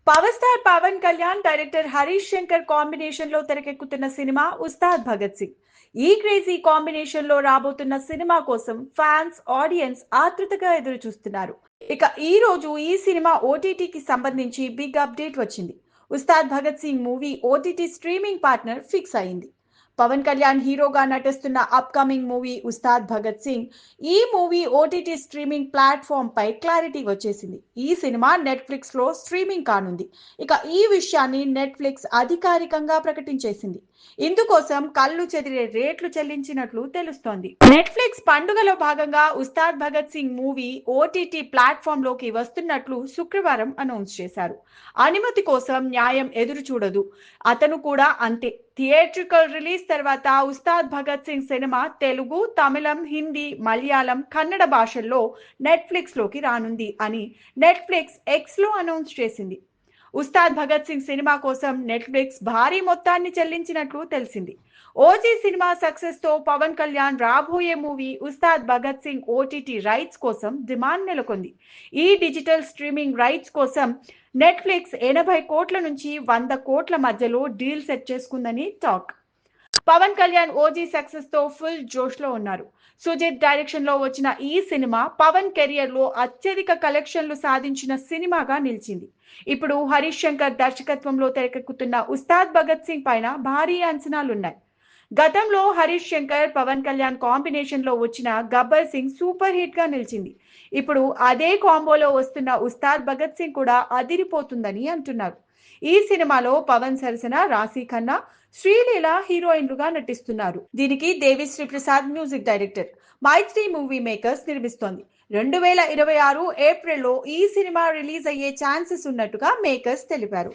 Power star Pawan Kalyan, director Harish Shankar combination లో తెరకెక్కుతున్న cinema Ustaad Bhagat Singh. ఈ క్రేజీ కాంబినేషన్ లో రాబోతున్న సినిమా కోసం ఫ్యాన్స్, ఆడియన్స్ ఆతృతగా ఎదురు చూస్తున్నారు. ఇక ఈ రోజు ఈ సినిమా ఓటీటీకి సంబంధించి బిగ్ అప్డేట్ వచ్చింది. Ustaad Bhagat Singh movie OTT streaming partner fix అయింది. పవన్ కళ్యాణ్ హీరోగా నటిస్తున్న అప్కమింగ్ మూవీ ఉస్తాద్ భగత్ సింగ్. ఈ మూవీ ఓటీటీ స్ట్రీమింగ్ ప్లాట్ఫామ్ పై క్లారిటీ వచ్చేసింది. ఈ సినిమా నెట్ఫ్లిక్స్ లో స్ట్రీమింగ్ కానుంది. ఇక ఈ విషయాన్ని నెట్ఫ్లిక్స్ అధికారికంగా ప్రకటించేసింది. ఇందుకోసం కళ్ళు చెదిరే రేట్లు చెల్లించినట్లు తెలుస్తోంది. నెట్ఫ్లిక్స్ పండుగలో భాగంగా Ustaad Bhagat Singh movie OTT platform లోకి వస్తున్నట్లు శుక్రవారం అనౌన్స్ చేశారు. అనుమతి కోసం న్యాయం ఎదురు చూడదు. అతను కూడా అంతే. థియేట్రికల్ రిలీజ్ తర్వాత ఉస్తాద్ భగత్ సింగ్ సినిమా తెలుగు, తమిళం, హిందీ, మలయాళం, కన్నడ భాషల్లో నెట్ఫ్లిక్స్ లోకి రానుంది అని నెట్ఫ్లిక్స్ ఎక్స్ లో అనౌన్స్ చేసింది. ఉస్తాద్ భగత్ సింగ్ సినిమా కోసం నెట్ఫ్లిక్స్ భారీ మొత్తాన్ని చెల్లించినట్లు తెలిసింది. ఓజీ సినిమా సక్సెస్ తో పవన్ కళ్యాణ్ రాబోయే movie Ustaad Bhagat Singh OTT rights కోసం డిమాండ్ నెలకొంది. ఈ డిజిటల్ స్ట్రీమింగ్ రైట్స్ కోసం నెట్ఫ్లిక్స్ 80 కోట్ల నుంచి 100 కోట్ల మధ్యలో డీల్ సెట్ చేసుకుందని talk. Pawan Kalyan OG success తో ఫుల్ జోష్ లో ఉన్నారు. సుజిత్ డైరెక్షన్ లో వచ్చిన ఈ సినిమా పవన్ కెరియర్ లో అత్యధిక కలెక్షన్లు సాధించిన సినిమాగా నిలిచింది. ఇప్పుడు హరీష్ శంకర్ దర్శకత్వంలో తెరకెక్కుతున్న ఉస్తాద్ భగత్ సింగ్ పైన భారీ అంచనాలున్నాయి. గతంలో హరీష్ శంకర్, పవన్ కళ్యాణ్ కాంబినేషన్ లో వచ్చిన గబ్బర్ సింగ్ సూపర్ హిట్ గా నిలిచింది. ఇప్పుడు అదే కాంబోలో వస్తున్న ఉస్తాద్ భగత్ సింగ్ కూడా అదిరిపోతుందని అంటున్నారు. ఈ సినిమాలో పవన్ సరసన రాశీ ఖన్నా, శ్రీలీల హీరోయిన్లుగా నటిస్తున్నారు. దీనికి దేవిశ్రీ ప్రసాద్ మ్యూజిక్ డైరెక్టర్. మైత్రి మూవీ మేకర్స్ నిర్మిస్తోంది. 2026 ఏప్రిల్లో ఈ సినిమా రిలీజ్ అయ్యే ఛాన్సెస్ ఉన్నట్టుగా మేకర్స్ తెలిపారు.